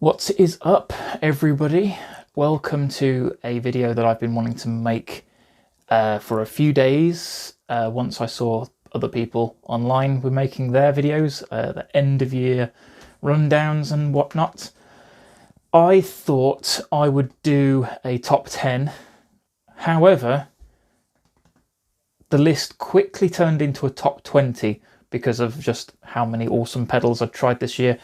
What is up, everybody? Welcome to a video that I've been wanting to make for a few days. Once I saw other people online were making their videos, the end of year rundowns and whatnot, I thought I would do a top 10. However, the list quickly turned into a top 20 because of just how many awesome pedals I've tried this year.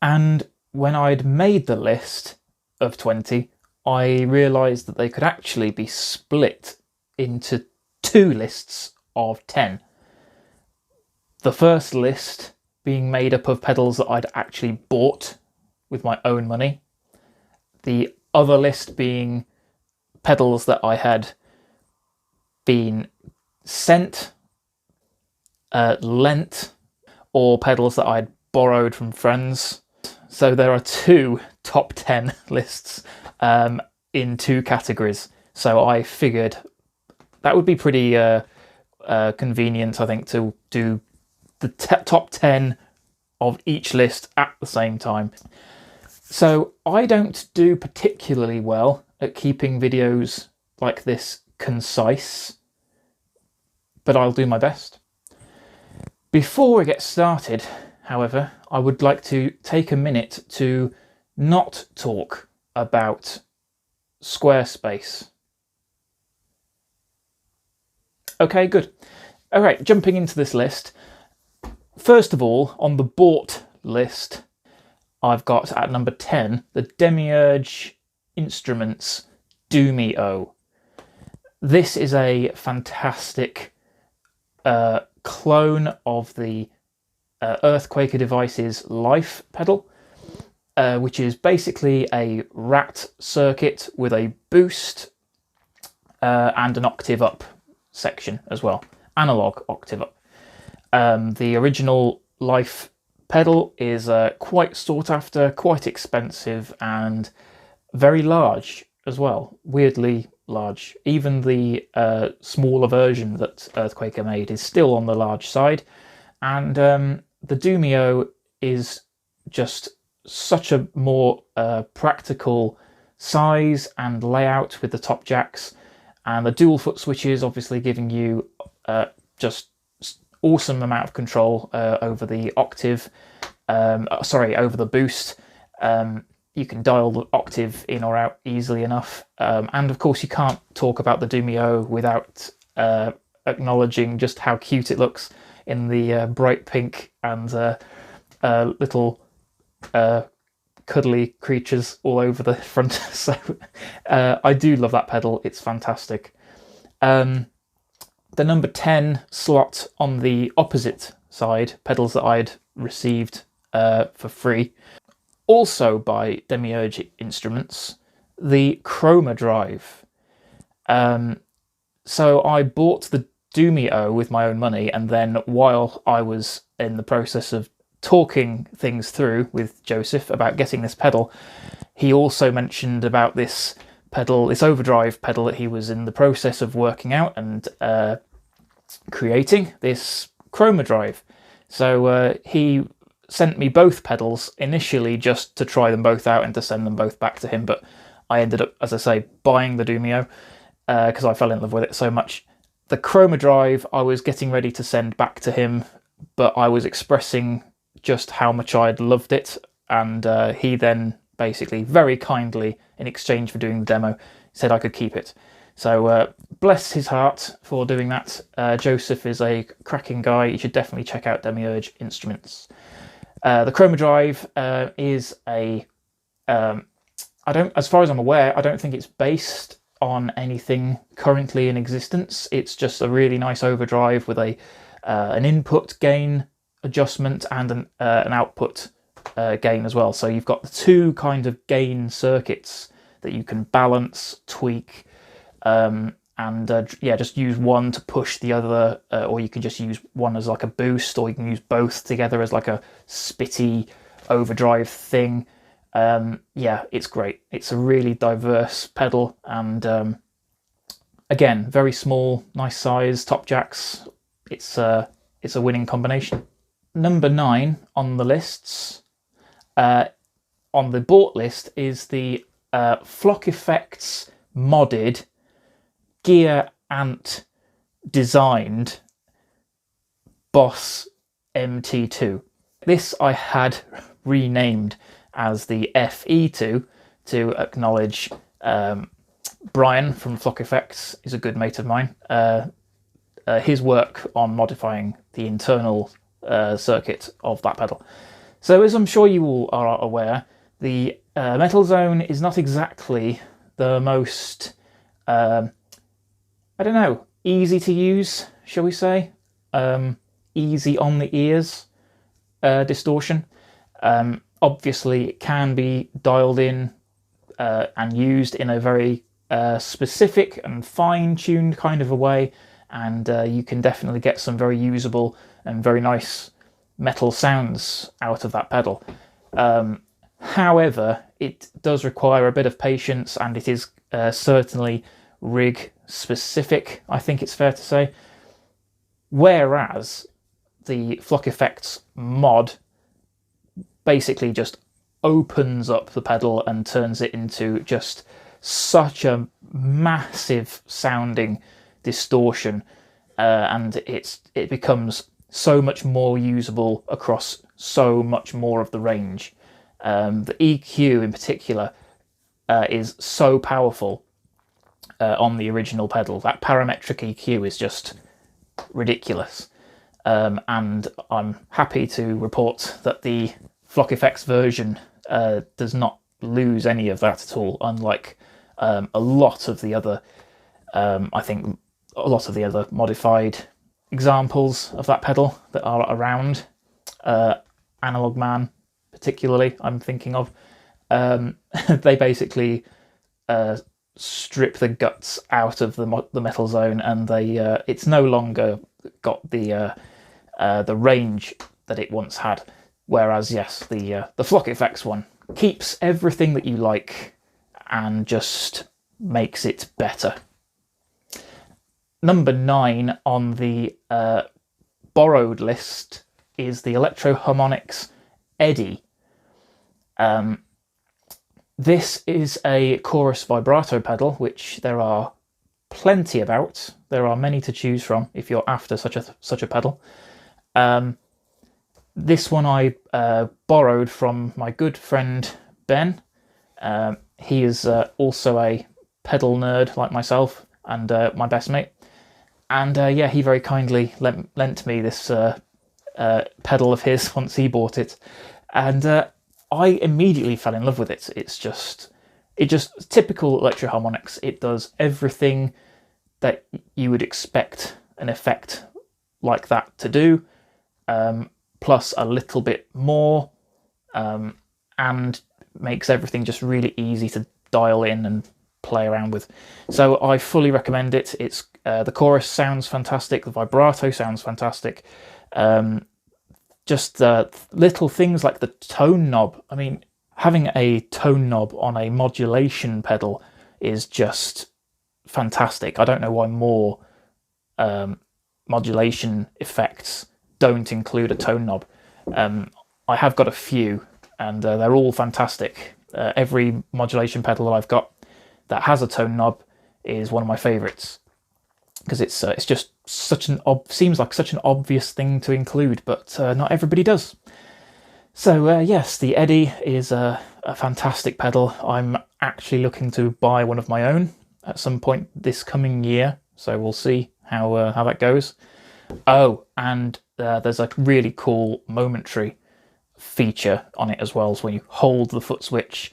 And when I'd made the list of 20, I realised that they could actually be split into two lists of 10. The first list being made up of pedals that I'd actually bought with my own money. The other list being pedals that I had been sent, lent, or pedals that I'd borrowed from friends. So there are two top 10 lists in two categories. So I figured that would be pretty convenient, I think, to do the top 10 of each list at the same time. So I don't do particularly well at keeping videos like this concise, but I'll do my best. Before we get started, however, I would like to take a minute to not talk about Squarespace. Okay, good. All right, jumping into this list. First of all, on the bought list, I've got at number 10, the Demiurge Instruments Doomy O. This is a fantastic clone of the Earthquaker Devices Life pedal, which is basically a rat circuit with a boost and an octave up section as well, analog octave up. The original Life pedal is quite sought after, quite expensive, and very large as well, weirdly large. Even the smaller version that Earthquaker made is still on the large side, and the Doomy O is just such a more practical size and layout with the top jacks, and the dual foot switches obviously giving you just awesome amount of control over the octave, over the boost. You can dial the octave in or out easily enough, and of course you can't talk about the Doomy O without acknowledging just how cute it looks in the bright pink and little cuddly creatures all over the front. So I do love that pedal, it's fantastic. The number 10 slot on the opposite side, pedals that I'd received for free, also by Demiurge Instruments, the Chroma drive. So I bought the Doomy O with my own money, and then while I was in the process of talking things through with Joseph about getting this pedal, he also mentioned about this pedal, this overdrive pedal that he was in the process of working out and creating, this Chroma drive. So he sent me both pedals initially just to try them both out and to send them both back to him, but I ended up, as I say, buying the Doomy O because I fell in love with it so much. The Chroma drive I was getting ready to send back to him, but I was expressing just how much I'd loved it, and he then basically very kindly, in exchange for doing the demo, said I could keep it. So bless his heart for doing that. Joseph is a cracking guy. You should definitely check out Demiurge Instruments. The Chroma drive is as far as I'm aware, I don't think it's based on anything currently in existence. It's just a really nice overdrive with an input gain adjustment and an output gain as well. So you've got the two kind of gain circuits that you can balance, tweak, and just use one to push the other, or you can just use one as like a boost, or you can use both together as like a spitty overdrive thing. It's great. It's a really diverse pedal, and again, very small, nice size, top jacks. It's a winning combination. Number 9 on the lists on the bought list is the Flock Effects modded Gear Ant designed Boss MT2. This I had renamed as the FE2 to acknowledge Brian from Flock Effects is a good mate of mine. His work on modifying the internal circuit of that pedal. So as I'm sure you all are aware, the Metal Zone is not exactly the most, I don't know, easy to use, shall we say? Easy on the ears distortion. Obviously it can be dialed in and used in a very specific and fine-tuned kind of a way, and you can definitely get some very usable and very nice metal sounds out of that pedal. However, it does require a bit of patience, and it is certainly rig specific, I think it's fair to say. Whereas the Flock Effects mod basically just opens up the pedal and turns it into just such a massive sounding distortion, and it becomes so much more usable across so much more of the range. The EQ in particular is so powerful on the original pedal. That parametric EQ is just ridiculous, and I'm happy to report that the Flock Effects version does not lose any of that at all, unlike a lot of the other, I think a lot of the other modified examples of that pedal that are around. Analog Man particularly I'm thinking of. They basically strip the guts out of the Metal Zone, and it's no longer got the range that it once had. Whereas yes, the Flock Effects one keeps everything that you like and just makes it better. Number 9 on the borrowed list is the Electro Harmonix Eddy. This is a chorus vibrato pedal, which there are plenty about. There are many to choose from if you're after such a pedal. This one I borrowed from my good friend Ben. He is also a pedal nerd like myself, and my best mate. And yeah, he very kindly lent me this pedal of his once he bought it, and I immediately fell in love with it. It's just typical Electro Harmonix. It does everything that you would expect an effect like that to do, plus a little bit more, and makes everything just really easy to dial in and play around with. So I fully recommend it. It's the chorus sounds fantastic, the vibrato sounds fantastic. Just little things like the tone knob. I mean, having a tone knob on a modulation pedal is just fantastic. I don't know why more modulation effects don't include a tone knob. I have got a few, and they're all fantastic. Every modulation pedal that I've got that has a tone knob is one of my favourites, because it's just seems like such an obvious thing to include, but not everybody does. So yes, the Eddy is a fantastic pedal. I'm actually looking to buy one of my own at some point this coming year, so we'll see how that goes. Oh, and there's a really cool momentary feature on it as well. So when you hold the foot switch,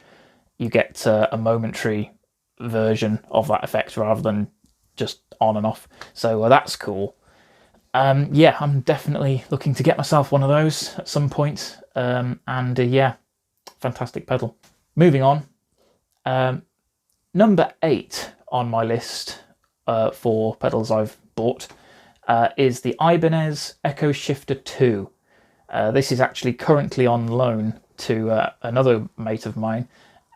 you get a momentary version of that effect rather than just on and off. So that's cool. Yeah, I'm definitely looking to get myself one of those at some point. And yeah, fantastic pedal. Moving on. Number 8 on my list for pedals I've bought is the Ibanez Echo Shifter 2. This is actually currently on loan to another mate of mine,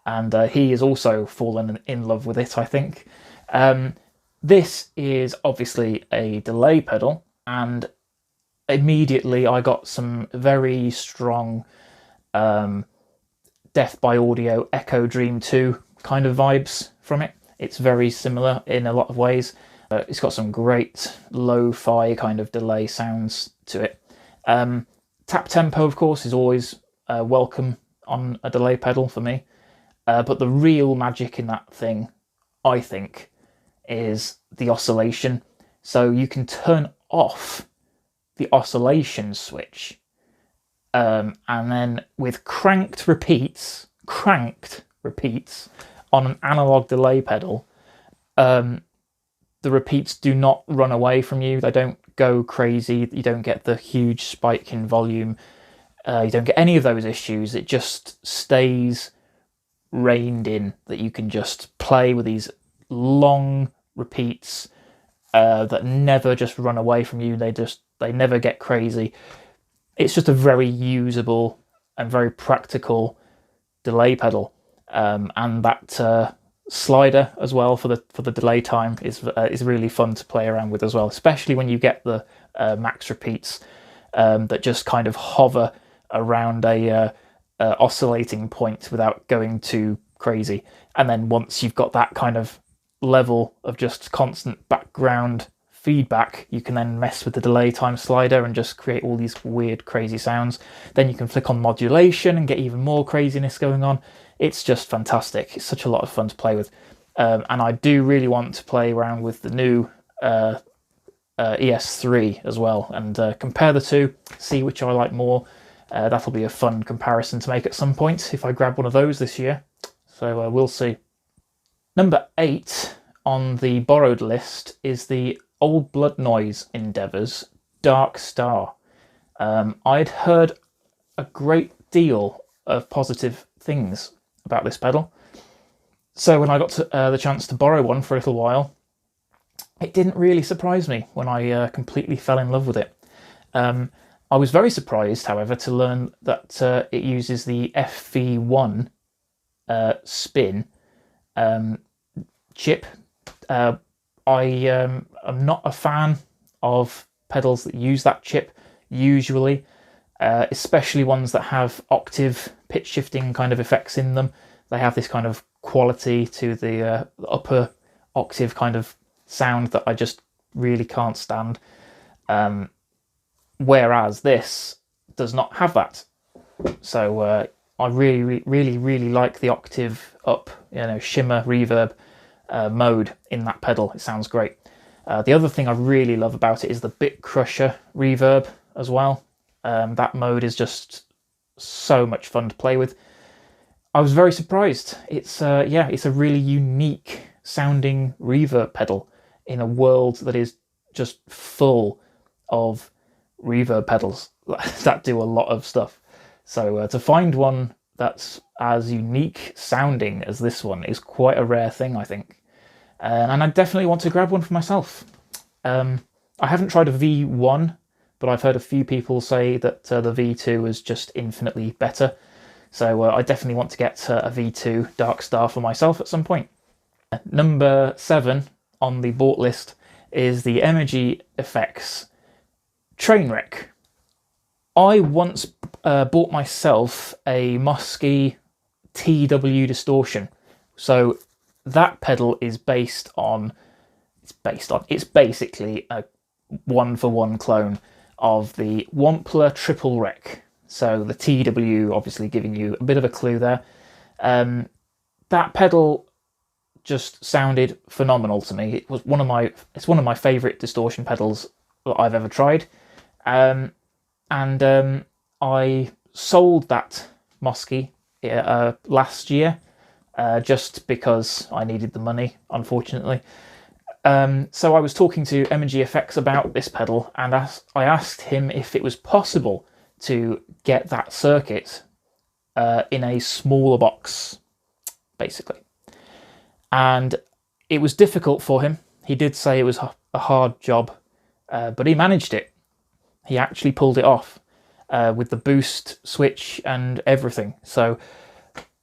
and he has also fallen in love with it, I think. This is obviously a delay pedal, and immediately I got some very strong Death by Audio Echo Dream 2 kind of vibes from it. It's very similar in a lot of ways. It's got some great lo-fi kind of delay sounds to it. Tap tempo, of course, is always welcome on a delay pedal for me. But the real magic in that thing, I think, is the oscillation. So you can turn off the oscillation switch, and then with cranked repeats on an analog delay pedal, the repeats do not run away from you. They don't go crazy. You don't get the huge spike in volume. You don't get any of those issues. It just stays reined in, that you can just play with these long repeats that never just run away from you. They never get crazy. It's just a very usable and very practical delay pedal, and that slider as well for the delay time is really fun to play around with as well, especially when you get the max repeats that just kind of hover around a oscillating point without going too crazy. And then once you've got that kind of level of just constant background feedback, you can then mess with the delay time slider and just create all these weird crazy sounds. Then you can flick on modulation and get even more craziness going on. It's just fantastic. It's such a lot of fun to play with, and I do really want to play around with the new ES3 as well, and compare the two, see which I like more. That'll be a fun comparison to make at some point if I grab one of those this year, so we'll see. Number 8 on the borrowed list is the Old Blood Noise Endeavours Dark Star. I'd heard a great deal of positive things about this pedal, so when I got the chance to borrow one for a little while, it didn't really surprise me when I completely fell in love with it. I was very surprised, however, to learn that it uses the FV1 spin chip. I am not a fan of pedals that use that chip usually, especially ones that have octave pitch shifting kind of effects in them. They have this kind of quality to the upper octave kind of sound that I just really can't stand. Whereas this does not have that. So I really like the octave up, shimmer reverb mode in that pedal. It sounds great. The other thing I really love about it is the Bit Crusher reverb as well. That mode is just so much fun to play with. I was very surprised. It's a really unique sounding reverb pedal in a world that is just full of reverb pedals that do a lot of stuff. So to find one that's as unique sounding as this one is quite a rare thing, I think. And I definitely want to grab one for myself. I haven't tried a V1, but I've heard a few people say that the V2 is just infinitely better. So I definitely want to get a V2 Dark Star for myself at some point. Number 7 on the bought list is the Energy Effects Trainwreck. I once bought myself a Muskie TW distortion. So that pedal is basically a 1-for-1 clone of the Wampler Triple Rec. So the TW obviously giving you a bit of a clue there. That pedal just sounded phenomenal to me. It's one of my favourite distortion pedals that I've ever tried. And I sold that Muskie last year just because I needed the money, unfortunately. So I was talking to Energy Effects about this pedal, and I asked him if it was possible to get that circuit in a smaller box, basically. And it was difficult for him. He did say it was a hard job, but he managed it. He actually pulled it off with the boost switch and everything. So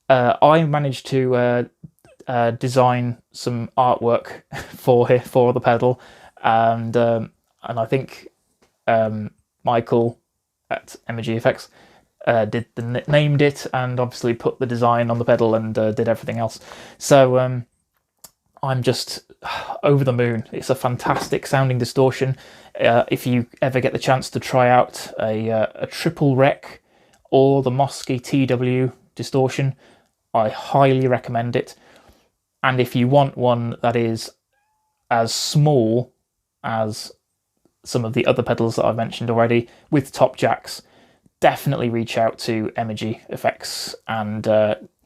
I managed to design some artwork for the pedal, and I think Michael at Energy Effects named it, and obviously put the design on the pedal and did everything else. So I'm just over the moon. It's a fantastic sounding distortion. If you ever get the chance to try out a triple rec or the Mosky TW distortion, I highly recommend it. And if you want one that is as small as some of the other pedals that I've mentioned already with top jacks, definitely reach out to Energy Effects and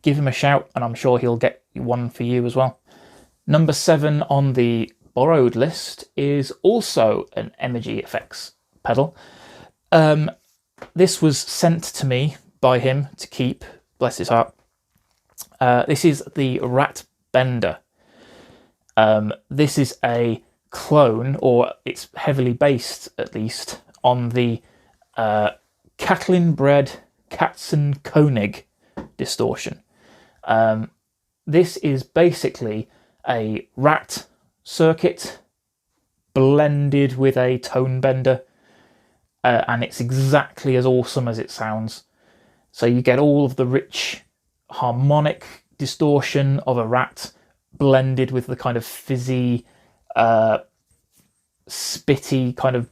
give him a shout, and I'm sure he'll get one for you as well. Number 7 on the borrowed list is also an Energy Effects pedal. This was sent to me by him to keep, bless his heart. This is the Rat Bender. This is a clone, or it's heavily based at least, on the Catlin-bred Katzenkönig distortion. This is basically a rat circuit blended with a tone bender, and it's exactly as awesome as it sounds. So you get all of the rich harmonic distortion of a rat blended with the kind of fizzy, spitty kind of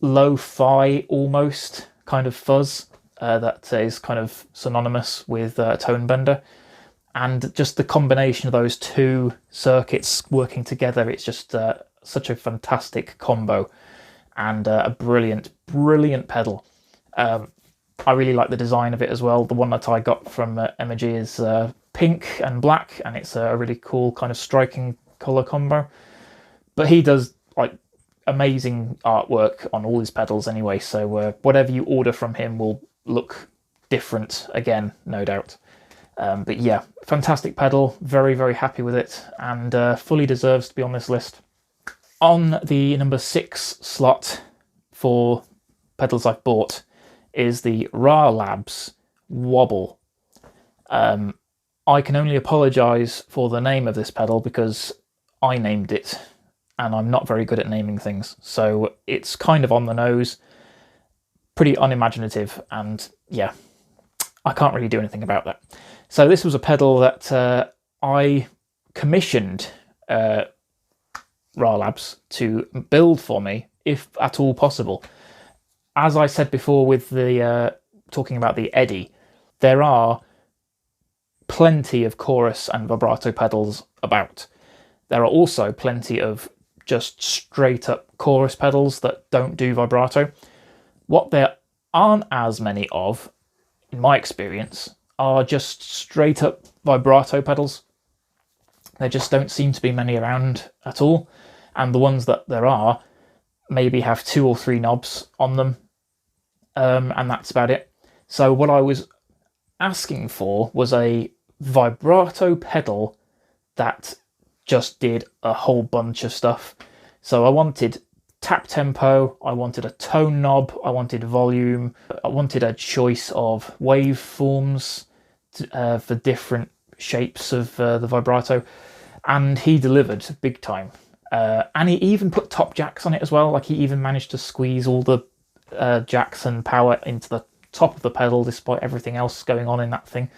lo-fi almost kind of fuzz that is kind of synonymous with tone bender. And just the combination of those two circuits working together, it's just such a fantastic combo, and a brilliant pedal. I really like the design of it as well. The one that I got from Energy is pink and black, and it's a really cool kind of striking colour combo. But he does like amazing artwork on all his pedals anyway, so whatever you order from him will look different again, no doubt. But yeah, fantastic pedal, very happy with it, and fully deserves to be on this list. On the number 6 slot for pedals I've bought is the Ra Labs Wobble. I can only apologise for the name of this pedal because I named it, and I'm not very good at naming things, so it's kind of on the nose, pretty unimaginative, and yeah, I can't really do anything about that. So this was a pedal that I commissioned Ra Labs to build for me, if at all possible. As I said before with the talking about the Eddy, there are plenty of chorus and vibrato pedals about. There are also plenty of just straight up chorus pedals that don't do vibrato. What there aren't as many of, in my experience, are just straight up vibrato pedals. There just don't seem to be many around at all, and the ones that there are maybe have 2 or 3 knobs on them, and that's about it. So what I was asking for was a vibrato pedal that just did a whole bunch of stuff. So I wanted tap tempo, I wanted a tone knob, I wanted volume, I wanted a choice of waveforms for different shapes of the vibrato, and he delivered big time. And he even put top jacks on it as well. Like, he even managed to squeeze all the jacks and power into the top of the pedal despite everything else going on in that thing.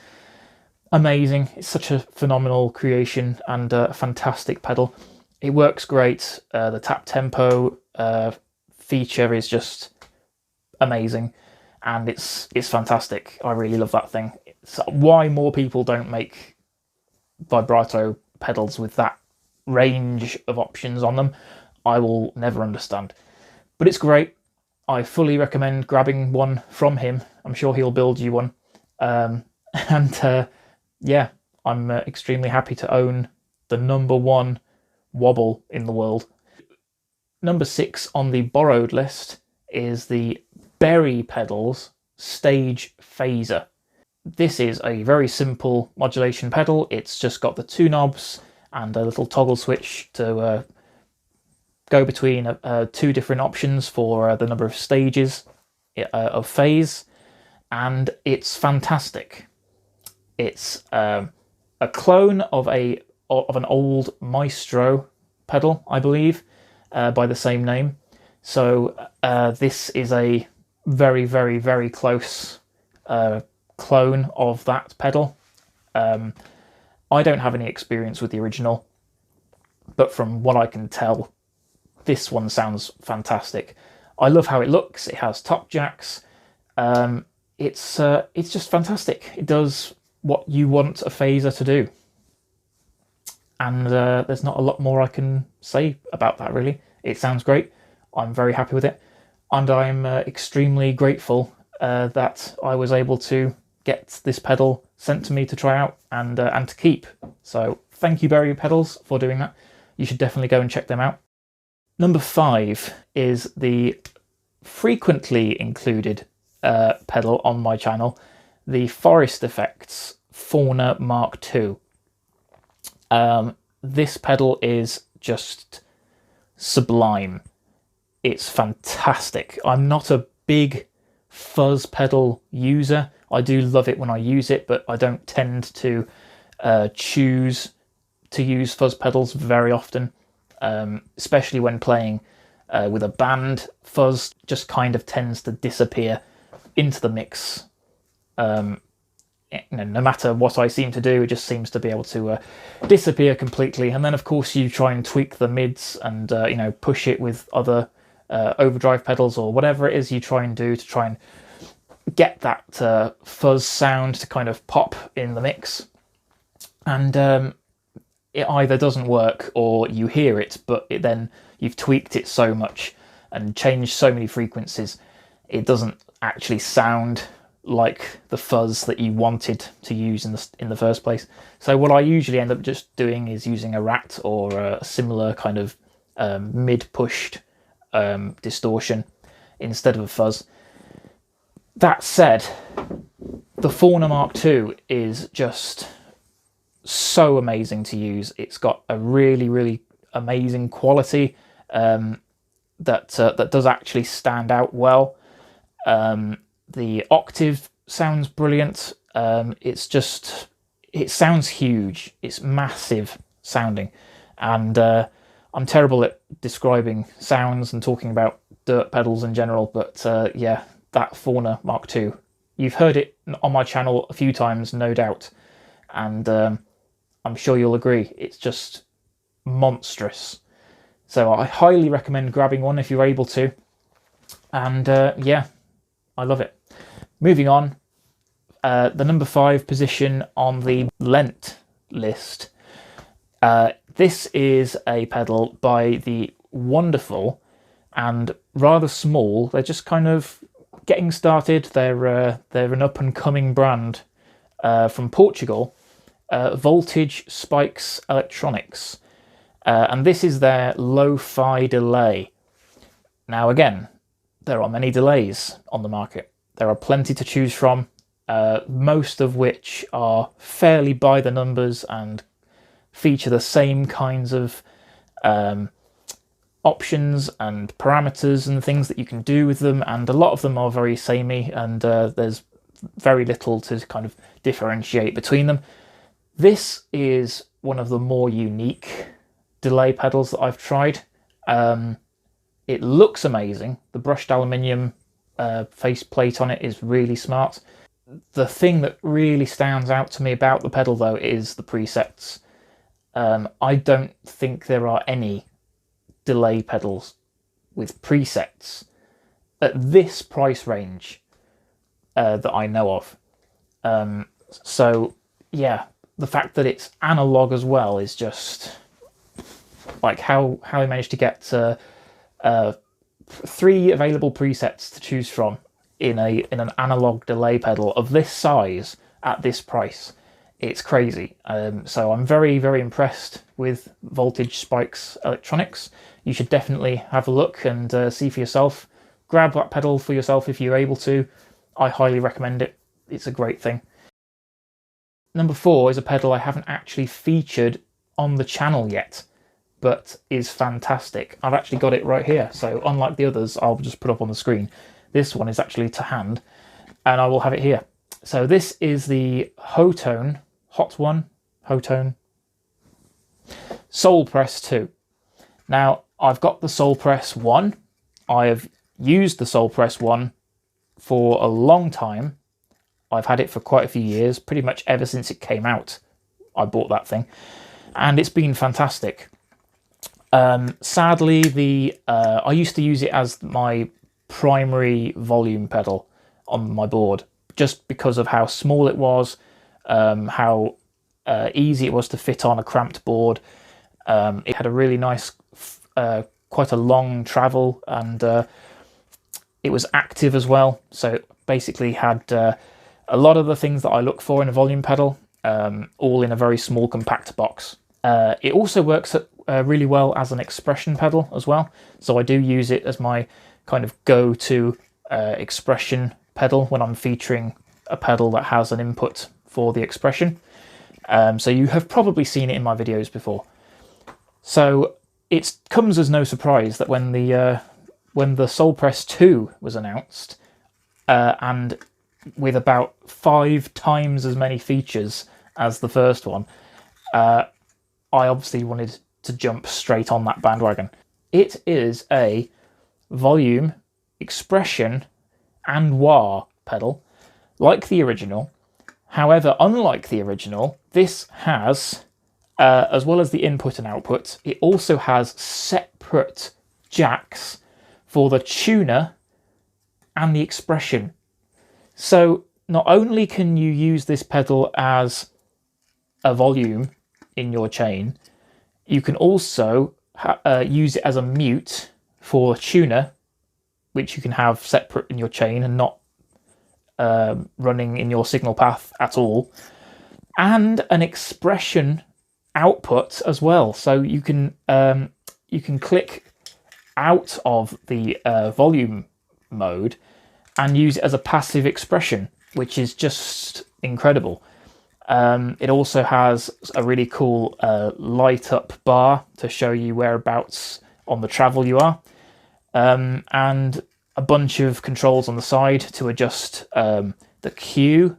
Amazing. It's such a phenomenal creation and a fantastic pedal. It works great. The tap tempo feature is just amazing, and it's fantastic. I really love that thing. It's why more people don't make vibrato pedals with that range of options on them, I will never understand. But it's great. I fully recommend grabbing one from him. I'm sure he'll build you one. Yeah, I'm extremely happy to own the number 1 wobble in the world. Number 6 on the borrowed list is the Berry Pedals Stage Phaser. This is a very simple modulation pedal. It's just got the 2 knobs and a little toggle switch to go between 2 different options for the number of stages of phase, and it's fantastic. It's a clone of an old Maestro pedal, I believe, by the same name. So this is a very, very, very close clone of that pedal. I don't have any experience with the original, but from what I can tell, this one sounds fantastic. I love how it looks. It has top jacks. It's just fantastic. It does what you want a phaser to do. And there's not a lot more I can say about that, really. It sounds great. I'm very happy with it. And I'm extremely grateful that I was able to get this pedal sent to me to try out and to keep. So thank you, Berry Pedals, for doing that. You should definitely go and check them out. Number 5 is the frequently included pedal on my channel, the Forest Effects Fauna Mark II. This pedal is just sublime. It's fantastic. I'm not a big fuzz pedal user. I do love it when I use it, but I don't tend to choose to use fuzz pedals very often, especially when playing with a band. Fuzz just kind of tends to disappear into the mix. No matter what I seem to do, it just seems to be able to disappear completely. And then, of course, you try and tweak the mids and push it with other overdrive pedals or whatever it is you try and do to try and get that fuzz sound to kind of pop in the mix. And it either doesn't work or you hear it, but then you've tweaked it so much and changed so many frequencies, it doesn't actually sound like the fuzz that you wanted to use in the first place. So what I usually end up just doing is using a Rat or a similar kind of mid-pushed distortion instead of a fuzz. That said, the Fauna Mark II is just so amazing to use. It's got a really, really amazing quality that does actually stand out well. The octave sounds brilliant. It sounds huge. It's massive sounding, and I'm terrible at describing sounds and talking about dirt pedals in general, but yeah, that Fauna Mark II, you've heard it on my channel a few times, no doubt, and I'm sure you'll agree, it's just monstrous. So I highly recommend grabbing one if you're able to, and yeah, I love it. Moving on, the number 5 position on the Lent list. This is a pedal by the wonderful and rather small, they're just kind of getting started, they're an up-and-coming brand from Portugal, Voltage Spikes Electronics, and this is their lo-fi delay. Now again, there are many delays on the market. There are plenty to choose from, most of which are fairly by the numbers and feature the same kinds of options and parameters and things that you can do with them, and a lot of them are very samey, and there's very little to kind of differentiate between them. This is one of the more unique delay pedals that I've tried. It looks amazing. The brushed aluminium faceplate on it is really smart. The thing that really stands out to me about the pedal, though, is the presets. I don't think there are any delay pedals with presets at this price range that I know of. So yeah, the fact that it's analog as well is just like how I managed to get 3 available presets to choose from in an analog delay pedal of this size at this price. It's crazy. So I'm very, very impressed with Voltage Spikes Electronics. You should definitely have a look and see for yourself. Grab that pedal for yourself if you're able to. I highly recommend it. It's a great thing. Number 4 is a pedal I haven't actually featured on the channel yet, but is fantastic. I've actually got it right here, so unlike the others I'll just put up on the screen, this one is actually to hand, and I will have it here. So this is the Hotone Soul Press 2. Now, I've got the Soul Press 1. I have used the Soul Press 1 for a long time. I've had it for quite a few years, pretty much ever since it came out. I bought that thing, and it's been fantastic. Sadly, I used to use it as my primary volume pedal on my board, just because of how small it was, how easy it was to fit on a cramped board. It had a really nice, quite a long travel, and it was active as well. So it basically had a lot of the things that I look for in a volume pedal, all in a very small compact box. It also works really well as an expression pedal as well. So I do use it as my kind of go-to expression pedal when I'm featuring a pedal that has an input for the expression. So you have probably seen it in my videos before. So it comes as no surprise that when the Soul Press 2 was announced, and with about 5 times as many features as the first one, I obviously wanted to jump straight on that bandwagon. It is a volume, expression, and wah pedal, like the original. However, unlike the original, this has, as well as the input and output, it also has separate jacks for the tuner and the expression. So not only can you use this pedal as a volume in your chain, you can also use it as a mute for a tuner, which you can have separate in your chain and not running in your signal path at all, and an expression output as well. So you can click out of the volume mode and use it as a passive expression, which is just incredible. It also has a really cool light up bar to show you whereabouts on the travel you are, and a bunch of controls on the side to adjust the Q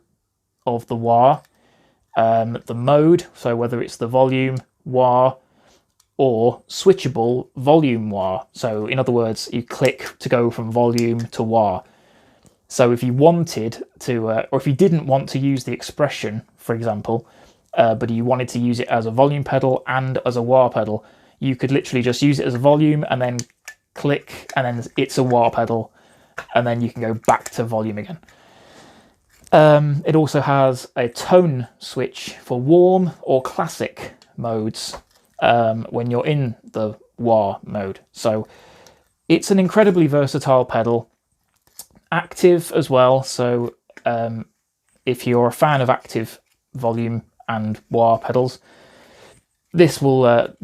of the wah, the mode, so whether it's the volume wah or switchable volume wah. So in other words, you click to go from volume to wah. So if you wanted to, or if you didn't want to use the expression, for example, but you wanted to use it as a volume pedal and as a wah pedal, you could literally just use it as a volume and then click, and then it's a wah pedal, and then you can go back to volume again. It also has a tone switch for warm or classic modes when you're in the wah mode. So it's an incredibly versatile pedal. Active as well, so if you're a fan of active volume and wah pedals, this will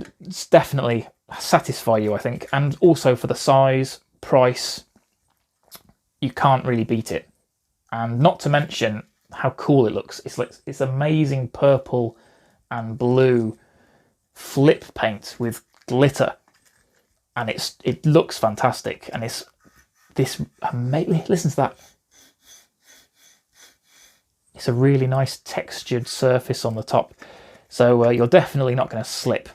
definitely satisfy you, I think. And also for the size, price, you can't really beat it. And not to mention how cool it looks. It's like it's amazing purple and blue flip paint with glitter, and it looks fantastic. And it's this amazing. Listen to that. It's a really nice textured surface on the top, so you're definitely not going to slip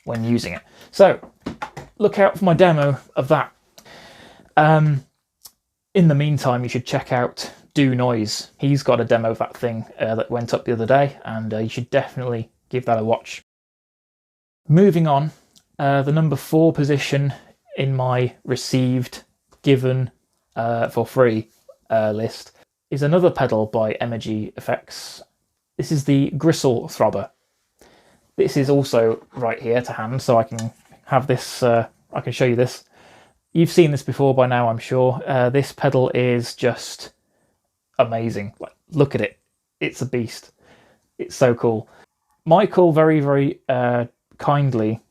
when using it. So look out for my demo of that. In the meantime, you should check out Do Noise. He's got a demo of that thing that went up the other day, and you should definitely give that a watch. Moving on, the number 4 position in my received, given for free list is another pedal by Emoji Effects. This is the Gristle Throbber. This is also right here to hand, so I can have this, I can show you this. You've seen this before by now, I'm sure. This pedal is just amazing. Like, look at it. It's a beast. It's so cool. Michael very, very kindly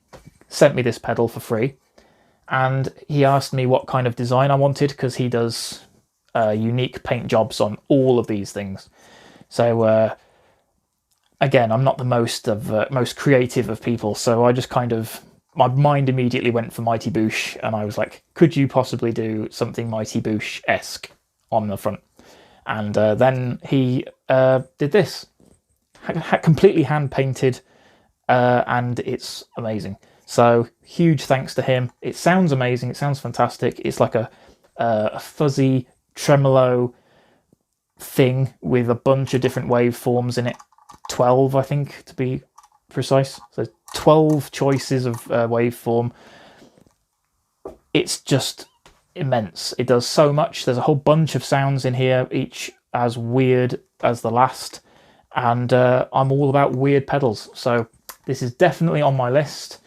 sent me this pedal for free, and he asked me what kind of design I wanted, because he does unique paint jobs on all of these things. So again, I'm not the most creative of people, so I just kind of, my mind immediately went for Mighty Boosh, and I was like, could you possibly do something Mighty Boosh-esque on the front? And then he did this, completely hand painted, and it's amazing. So huge thanks to him. It sounds amazing. It sounds fantastic. It's like a fuzzy, tremolo thing with a bunch of different waveforms in it. 12, I think, to be precise. So 12 choices of waveform. It's just immense. It does so much. There's a whole bunch of sounds in here, each as weird as the last. And I'm all about weird pedals. So this is definitely on my list.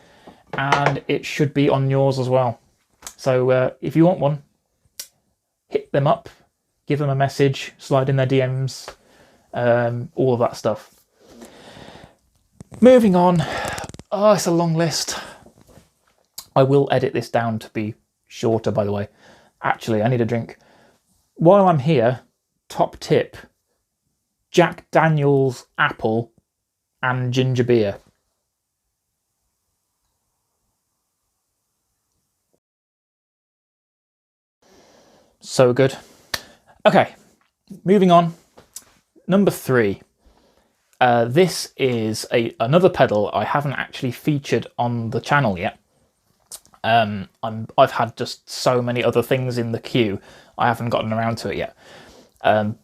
And it should be on yours as well. So if you want one, hit them up, give them a message, slide in their DMs, all of that stuff. Moving on. Oh, it's a long list. I will edit this down to be shorter, by the way. Actually, I need a drink. While I'm here, top tip, Jack Daniel's apple and ginger beer. So good. Okay, moving on. Number 3. This is another pedal I haven't actually featured on the channel yet. I've had just so many other things in the queue, I haven't gotten around to it yet.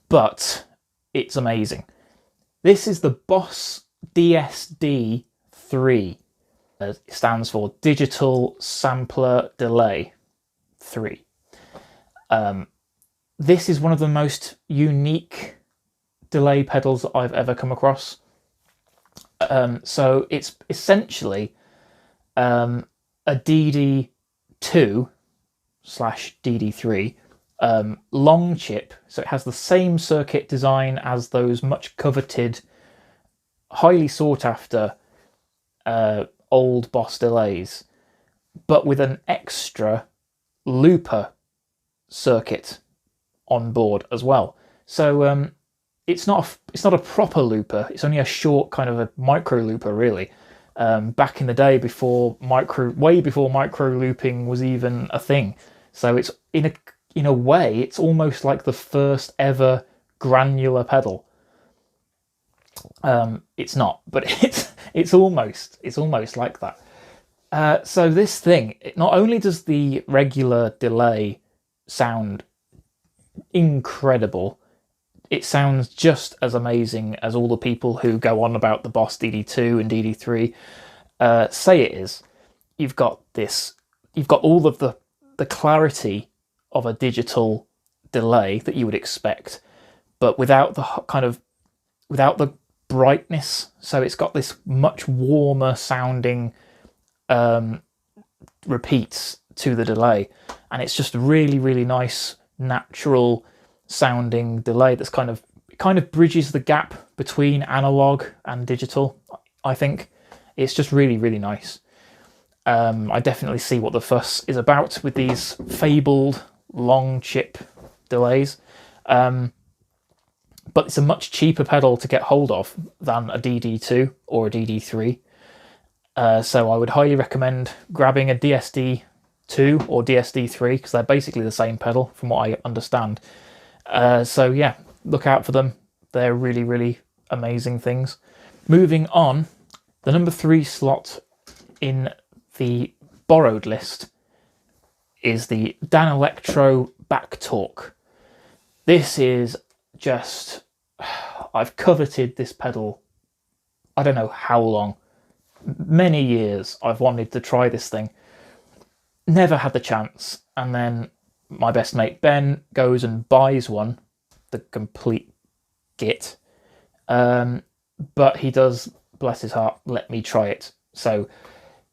But it's amazing. This is the Boss DSD3. It stands for Digital Sampler Delay 3. This is one of the most unique delay pedals that I've ever come across. So it's essentially a DD2/DD3 long chip. So it has the same circuit design as those much coveted, highly sought after old Boss delays, but with an extra looper circuit on board as well. So it's not a proper looper. It's only a short kind of a micro looper, really. Back in the day, way before micro looping was even a thing. So it's in a way, it's almost like the first ever granular pedal. It's not, but it's almost like that. So this thing, not only does the regular delay sound incredible, it sounds just as amazing as all the people who go on about the Boss DD2 and DD3 say it is. You've got all of the clarity of a digital delay that you would expect, but without the brightness. So it's got this much warmer sounding repeats to the delay, and it's just really, really nice, natural sounding delay that's kind of bridges the gap between analog and digital. I think it's just really, really nice. I definitely see what the fuss is about with these fabled long chip delays, but it's a much cheaper pedal to get hold of than a DD2 or a DD3. So I would highly recommend grabbing a DSD2 or DSD3, because they're basically the same pedal from what I understand. So yeah, look out for them. They're really, really amazing things. Moving on, the number 3 slot in the borrowed list is the Electro Back Torque. This is just... I've coveted this pedal, I don't know how long. Many years I've wanted to try this thing. Never had the chance, and then my best mate Ben goes and buys one, the complete git. But he does, bless his heart, let me try it. So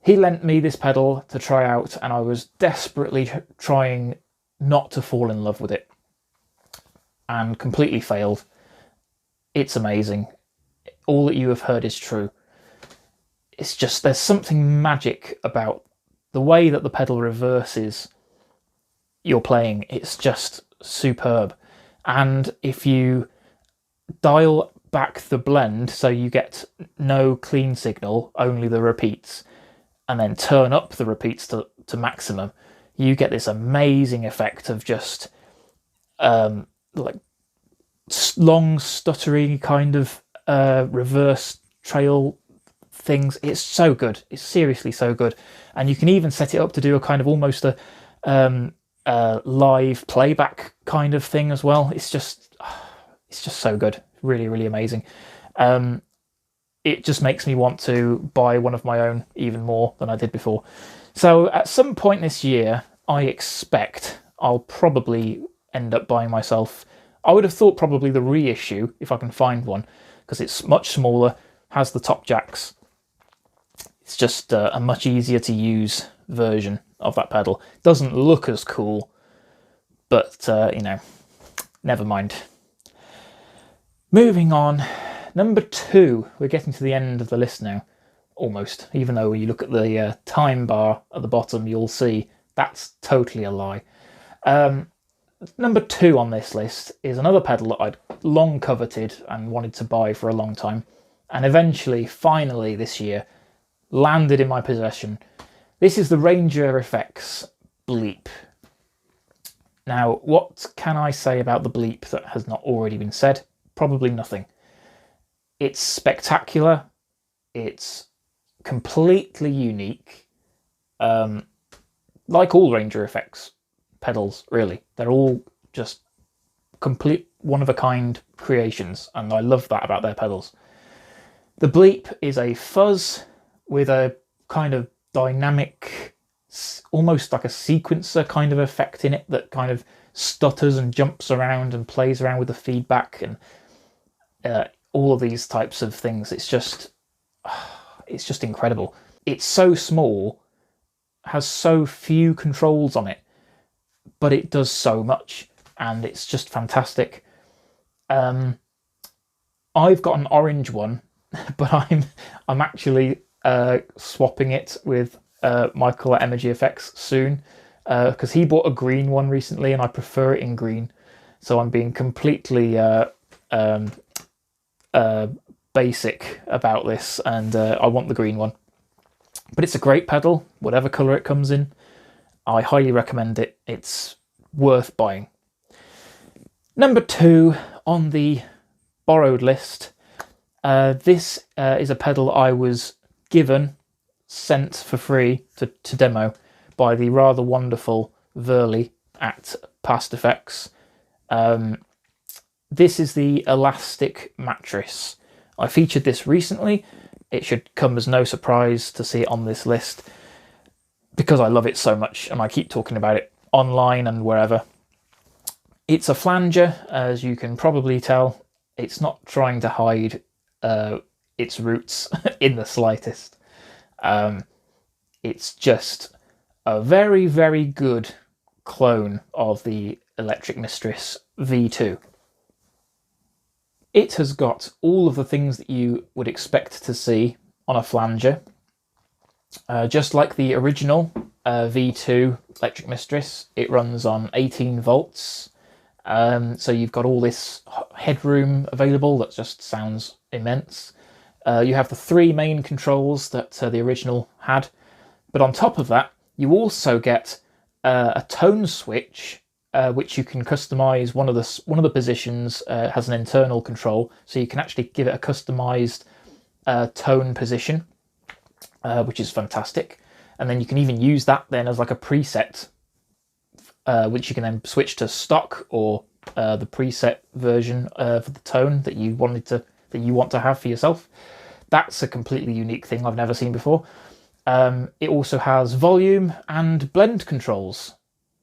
he lent me this pedal to try out, and I was desperately trying not to fall in love with it, and completely failed. It's amazing. All that you have heard is true. It's just, there's something magic about the way that the pedal reverses your playing. It's just superb. And if you dial back the blend so you get no clean signal, only the repeats, and then turn up the repeats to maximum, you get this amazing effect of just like long stuttery kind of reverse trail things. It's so good. It's seriously so good. And you can even set it up to do a kind of almost a live playback kind of thing as well. It's just so good. Really, really amazing. It just makes me want to buy one of my own even more than I did before. So at some point this year, I expect I'll probably end up buying myself, I would have thought probably the reissue, if I can find one, because it's much smaller, has the top jacks. It's just a much easier to use version of that pedal. Doesn't look as cool, but never mind. Moving on, number 2. We're getting to the end of the list now, almost. Even though when you look at the time bar at the bottom, you'll see that's totally a lie. Number 2 on this list is another pedal that I'd long coveted and wanted to buy for a long time, and eventually, finally this year, landed in my possession. This is the Ranger Effects Bleep. Now, what can I say about the Bleep that has not already been said? Probably nothing. It's spectacular. It's completely unique. Like all Ranger Effects pedals, really. They're all just complete one-of-a-kind creations, and I love that about their pedals. The Bleep is a fuzz with a kind of dynamic, almost like a sequencer kind of effect in it that kind of stutters and jumps around and plays around with the feedback and all of these types of things. It's just incredible. It's so small, has so few controls on it, but it does so much, and it's just fantastic. I've got an orange one, but I'm actually swapping it with Michael at Energy Effects soon, because he bought a green one recently, and I prefer it in green. So I'm being completely basic about this, and I want the green one. But it's a great pedal, whatever colour it comes in. I highly recommend it. It's worth buying. Number 2 on the borrowed list. This is a pedal I was sent for free to demo by the rather wonderful Verley at Past Effects. This is the Elastic Mattress. I featured this recently. It should come as no surprise to see it on this list, because I love it so much and I keep talking about it online and wherever. It's a flanger, as you can probably tell. It's not trying to hide its roots in the slightest. It's just a very, very good clone of the Electric Mistress V2. It has got all of the things that you would expect to see on a flanger. Just like the original V2 Electric Mistress, it runs on 18 volts. So you've got all this headroom available that just sounds immense. You have the 3 main controls that the original had. But on top of that, you also get a tone switch, which you can customize. One of the positions has an internal control, so you can actually give it a customized tone position, which is fantastic. And then you can even use that then as like a preset, which you can then switch to stock or the preset version for the tone that you want to have for yourself. That's a completely unique thing I've never seen before. It also has volume and blend controls.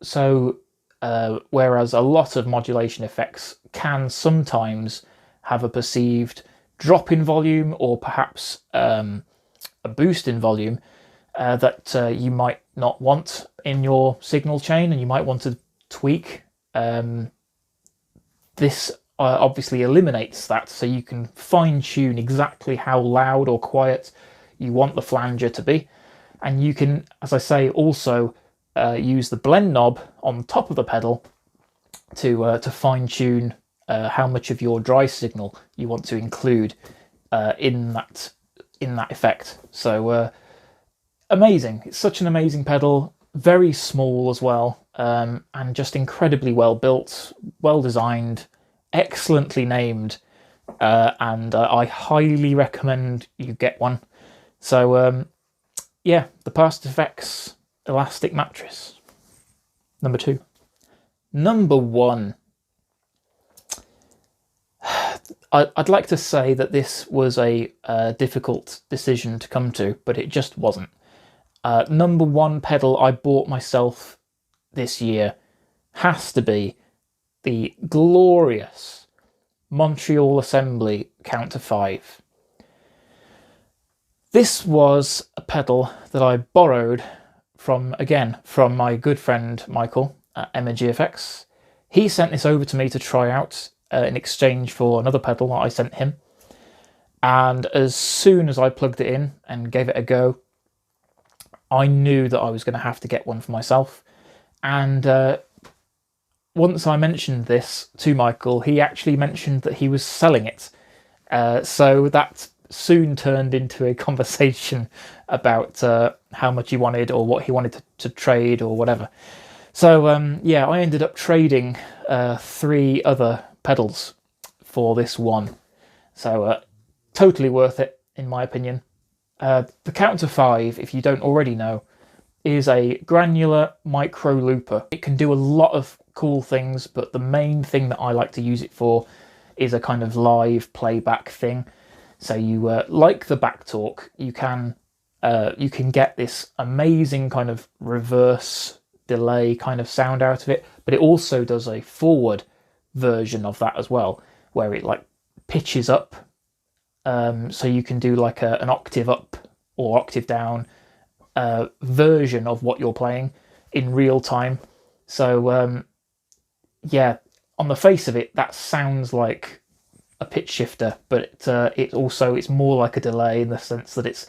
So whereas a lot of modulation effects can sometimes have a perceived drop in volume or perhaps a boost in volume that you might not want in your signal chain and you might want to tweak, this obviously eliminates that, so you can fine-tune exactly how loud or quiet you want the flanger to be. And you can, as I say, also use the blend knob on top of the pedal to fine-tune how much of your dry signal you want to include in that effect. So amazing. It's such an amazing pedal, very small as well, and just incredibly well built, well designed, excellently named, and I highly recommend you get one. So yeah, the Past Effects Elastic Mattress, number 2. Number one. I'd like to say that this was a difficult decision to come to, but it just wasn't. Number one pedal I bought myself this year has to be the glorious Montreal Assembly Counter 5. This was a pedal that I borrowed from my good friend Michael at Emma GFX. He sent this over to me to try out in exchange for another pedal that I sent him. And as soon as I plugged it in and gave it a go, I knew that I was going to have to get one for myself. And once I mentioned this to Michael, he actually mentioned that he was selling it. So that soon turned into a conversation about how much he wanted or what he wanted to trade or whatever. So yeah, I ended up trading 3 other pedals for this one. So totally worth it, in my opinion. The Counter 5, if you don't already know, is a granular micro looper. It can do a lot of cool things, but the main thing that I like to use it for is a kind of live playback thing. So you like the Backtalk, you can get this amazing kind of reverse delay kind of sound out of it, but it also does a forward version of that as well, where it like pitches up, so you can do like an octave up or octave down version of what you're playing in real time. So yeah, on the face of it, that sounds like a pitch shifter, but it's more like a delay in the sense that it's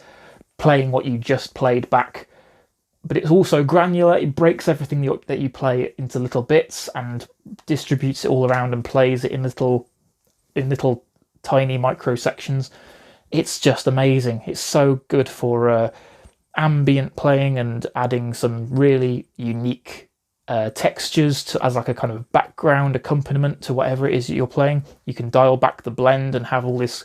playing what you just played back. But it's also granular. It breaks everything that you play into little bits and distributes it all around and plays it in little tiny micro sections. It's just amazing. It's so good for ambient playing and adding some really unique textures as like a kind of background accompaniment to whatever it is that you're playing. You can dial back the blend and have all this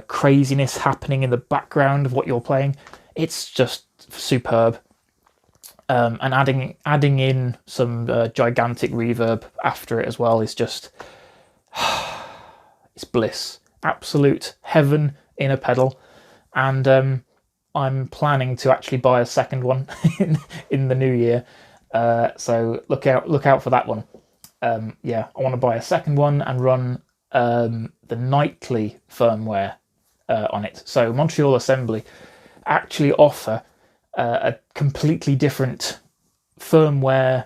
craziness happening in the background of what you're playing. It's just superb. And adding in some gigantic reverb after it as well is just it's bliss, absolute heaven in a pedal. And I'm planning to actually buy a second one in the new year. So look out for that one. Yeah, I want to buy a second one and run the nightly firmware on it. So Montreal Assembly actually offer a completely different firmware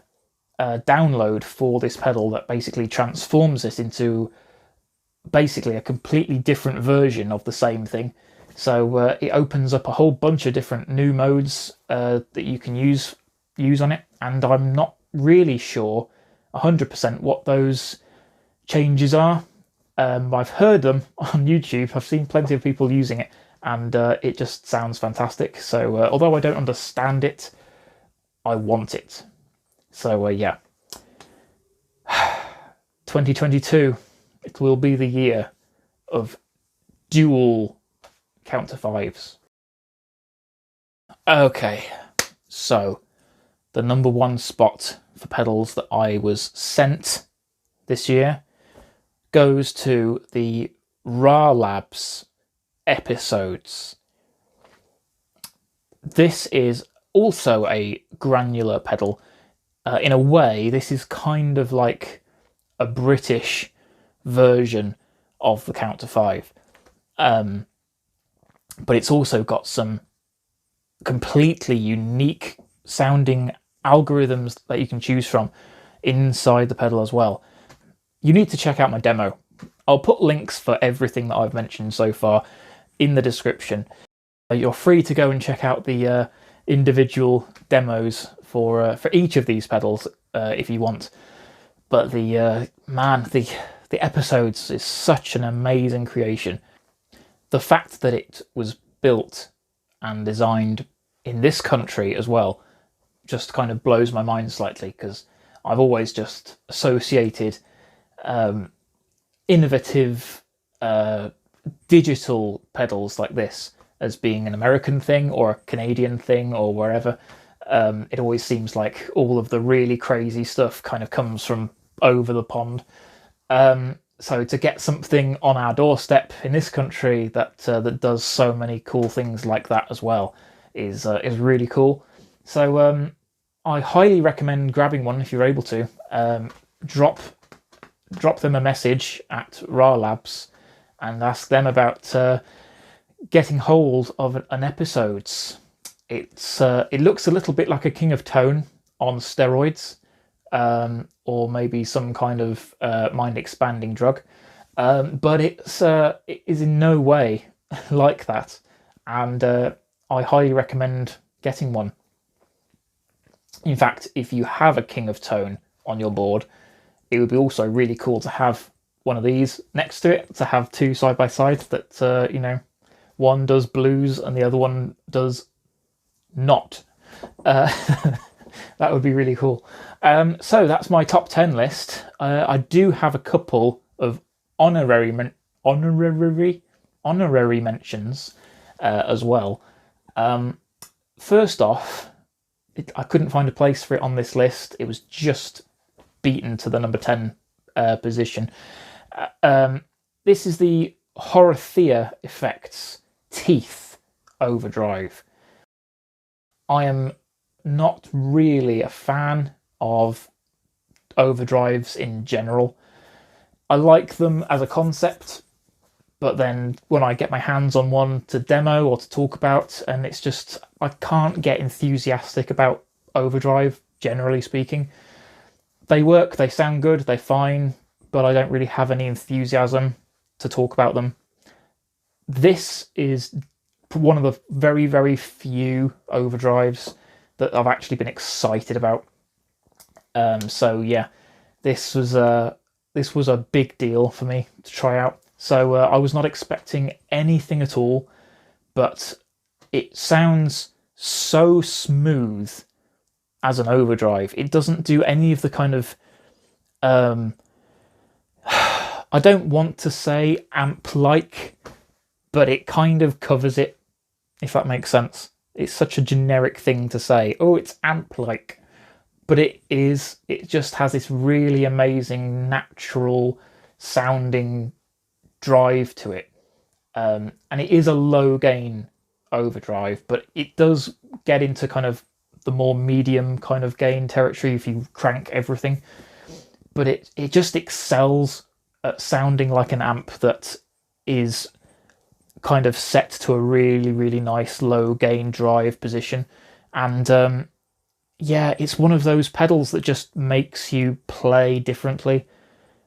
download for this pedal that basically transforms it into basically a completely different version of the same thing. So it opens up a whole bunch of different new modes that you can use on it, and I'm not really sure 100% what those changes are. I've heard them on YouTube. I've seen plenty of people using it, and it just sounds fantastic. So although I don't understand it, I want it. So yeah, 2022, it will be the year of dual Counter 5s. Okay, so the number one spot for pedals that I was sent this year goes to the Ra Labs episodes. This is also a granular pedal. In a way, this is kind of like a British version of the Counter 5. But it's also got some completely unique sounding algorithms that you can choose from inside the pedal as well. You need to check out my demo. I'll put links for everything that I've mentioned so far in the description. You're free to go and check out the individual demos for each of these pedals if you want. But the episodes is such an amazing creation. The fact that it was built and designed in this country as well just kind of blows my mind slightly, because I've always just associated innovative digital pedals like this as being an American thing or a Canadian thing or wherever. It always seems like all of the really crazy stuff kind of comes from over the pond. So to get something on our doorstep in this country that does so many cool things like that as well is really cool. So I highly recommend grabbing one if you're able to. Drop them a message at Ra Labs and ask them about getting hold of an episodes. It looks a little bit like a King of Tone on steroids. Or maybe some kind of mind-expanding drug, but it is in no way like that, and I highly recommend getting one. In fact, if you have a King of Tone on your board, it would be also really cool to have one of these next to it, to have two side by side that one does blues and the other one does not. That would be really cool. So that's my top 10 list. I do have a couple of honorary mentions as well. First off, I couldn't find a place for it on this list. It was just beaten to the number 10 position. This is the Honorary Effects Teeth Overdrive. I am not really a fan of overdrives in general. I like them as a concept, but then when I get my hands on one to demo or to talk about, and it's just, I can't get enthusiastic about overdrive, generally speaking. They work, they sound good, they're fine, but I don't really have any enthusiasm to talk about them. This is one of the very, very few overdrives that I've actually been excited about. So yeah, this was a big deal for me to try out. So I was not expecting anything at all, but it sounds so smooth as an overdrive. It doesn't do any of the kind of I don't want to say amp-like, but it kind of covers it, if that makes sense. It's such a generic thing to say, oh, it's amp-like, but it just has this really amazing natural sounding drive to it. And it is a low gain overdrive, but it does get into kind of the more medium kind of gain territory if you crank everything. But it just excels at sounding like an amp that is kind of set to a really, really nice low gain drive position. And yeah, it's one of those pedals that just makes you play differently,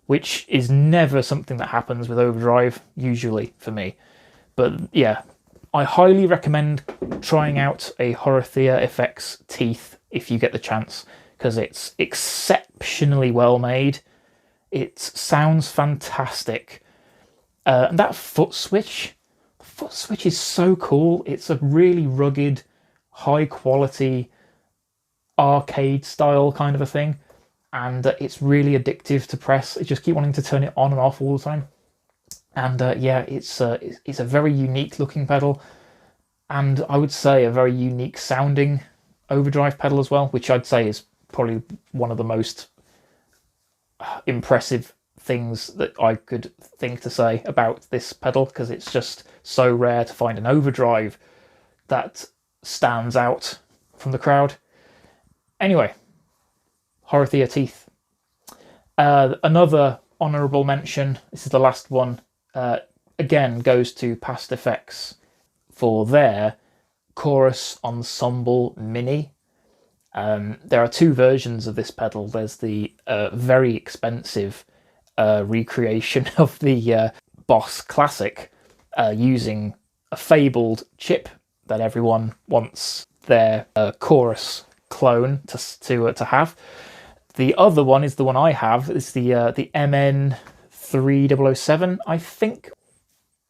which is never something that happens with overdrive, usually, for me. But yeah, I highly recommend trying out a Honorary Effects Teeth if you get the chance, because it's exceptionally well made. It sounds fantastic. And that foot switch is so cool. It's a really rugged, high quality, arcade style kind of a thing. And it's really addictive to press. I just keep wanting to turn it on and off all the time. And yeah, it's a very unique looking pedal. And I would say a very unique sounding overdrive pedal as well, which I'd say is probably one of the most impressive things that I could think to say about this pedal, because it's just so rare to find an overdrive that stands out from the crowd. Anyway, Honorary Teeth. Another honourable mention, this is the last one, again goes to Past Effects for their Chorus Ensemble Mini. There are two versions of this pedal. There's the very expensive recreation of the Boss Classic using a fabled chip that everyone wants their chorus clone to have. The other one is the one I have. It's the MN3007, I think.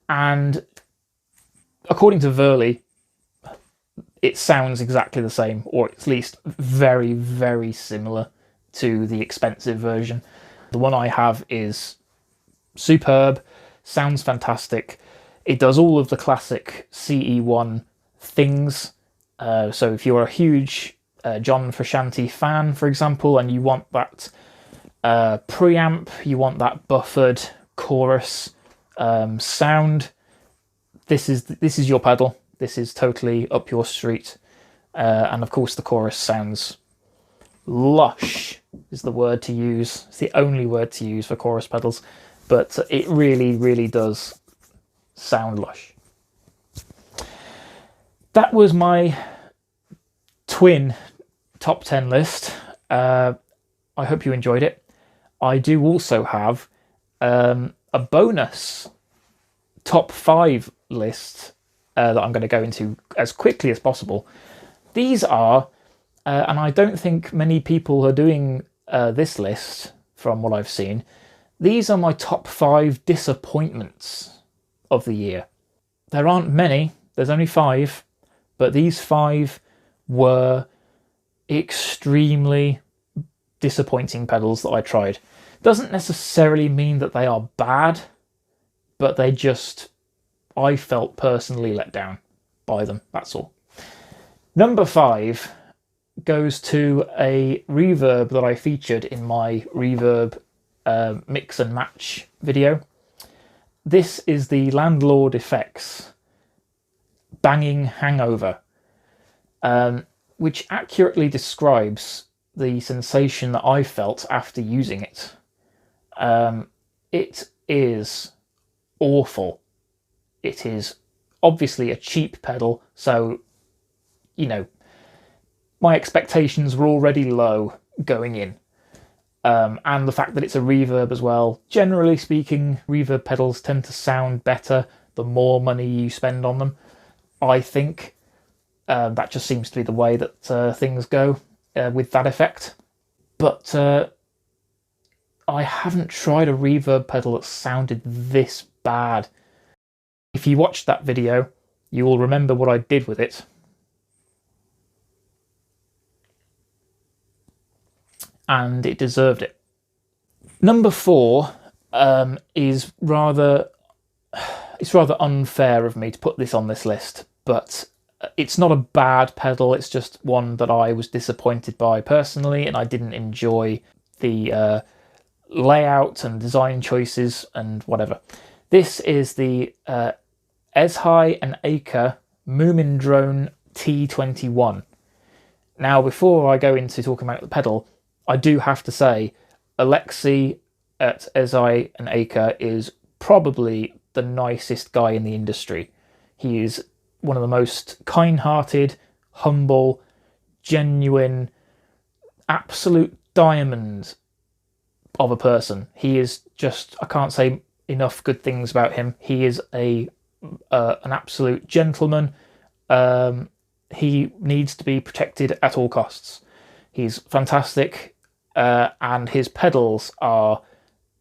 And according to Verley, it sounds exactly the same, or at least very, very similar to the expensive version. The one I have is superb, sounds fantastic. It does all of the classic CE1 things. So if you're a huge John Frusciante fan, for example, and you want that preamp, you want that buffered chorus sound, this is your pedal. This is totally up your street. And of course the chorus sounds lush is the word to use. It's the only word to use for chorus pedals, but it really, really does sound lush. That was my twin top 10 list. I hope you enjoyed it. I do also have a bonus top 5 list that I'm going to go into as quickly as possible. These are, and I don't think many people are doing this list from what I've seen, these are my top 5 disappointments of the year. There aren't many, there's only 5, but these 5 were extremely disappointing pedals that I tried. Doesn't necessarily mean that they are bad, but they just, I felt personally let down by them, that's all. Number 5 goes to a reverb that I featured in my reverb mix and match video. This is the Landlord Effects Banging Hangover, which accurately describes the sensation that I felt after using it. It is awful. It is obviously a cheap pedal, so, you know, my expectations were already low going in. And the fact that it's a reverb as well. Generally speaking, reverb pedals tend to sound better the more money you spend on them. I think that just seems to be the way that things go with that effect. But I haven't tried a reverb pedal that sounded this bad. If you watched that video, you will remember what I did with it. And it deserved it. Number 4 is rather unfair of me to put this on this list, but it's not a bad pedal, it's just one that I was disappointed by personally, and I didn't enjoy the layout and design choices and whatever. This is the Eddy and Aker Moomin Drone T21. Now, before I go into talking about the pedal, I do have to say, Alexei at Eddy and Aker is probably the nicest guy in the industry. He is one of the most kind-hearted, humble, genuine, absolute diamond of a person. He is just, I can't say enough good things about him. He is an absolute gentleman. He needs to be protected at all costs. He's fantastic. And his pedals are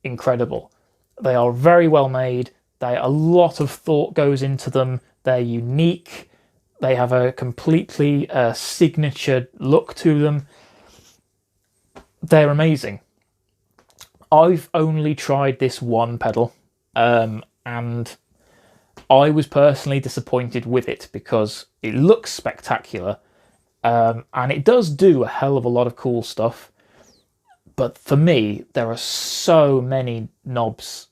incredible. They are very well made. A lot of thought goes into them. They're unique. They have a completely signature look to them. They're amazing. I've only tried this one pedal, and I was personally disappointed with it because it looks spectacular, and it does do a hell of a lot of cool stuff. But for me, there are so many knobs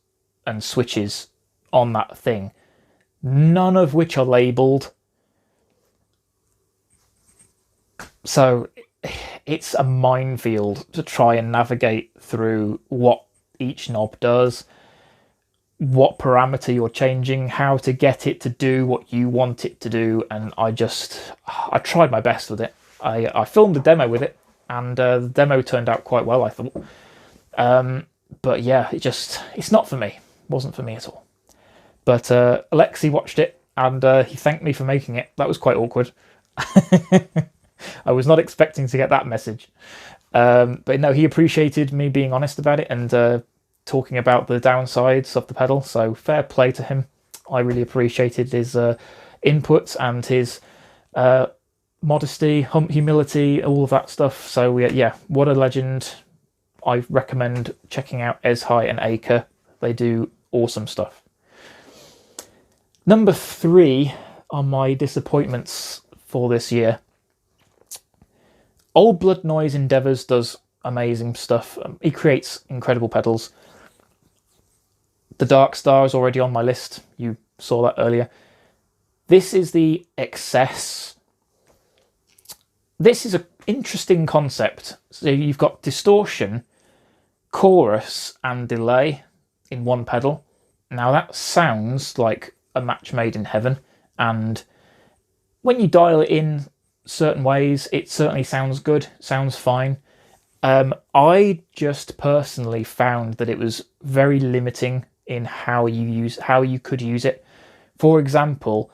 and switches on that thing, none of which are labelled. So it's a minefield to try and navigate through what each knob does, what parameter you're changing, how to get it to do what you want it to do, and I tried my best with it. I filmed a demo with it, and the demo turned out quite well, I thought. But yeah, it's not for me. It wasn't for me at all. But Alexei watched it, and he thanked me for making it. That was quite awkward. I was not expecting to get that message. But no, he appreciated me being honest about it and talking about the downsides of the pedal, so fair play to him. I really appreciated his input and his modesty, humility, all of that stuff. So yeah, what a legend. I recommend checking out Eddy and Aker. They do awesome stuff. Number 3 on my disappointments for this year. Old Blood Noise Endeavours does amazing stuff. He creates incredible pedals. The Dark Star is already on my list. You saw that earlier. This is the Excess. This is an interesting concept. So you've got distortion, chorus, and delay in one pedal. Now that sounds like a match made in heaven, and when you dial it in certain ways, it certainly sounds good, sounds fine. I just personally found that it was very limiting in how you could use it. For example,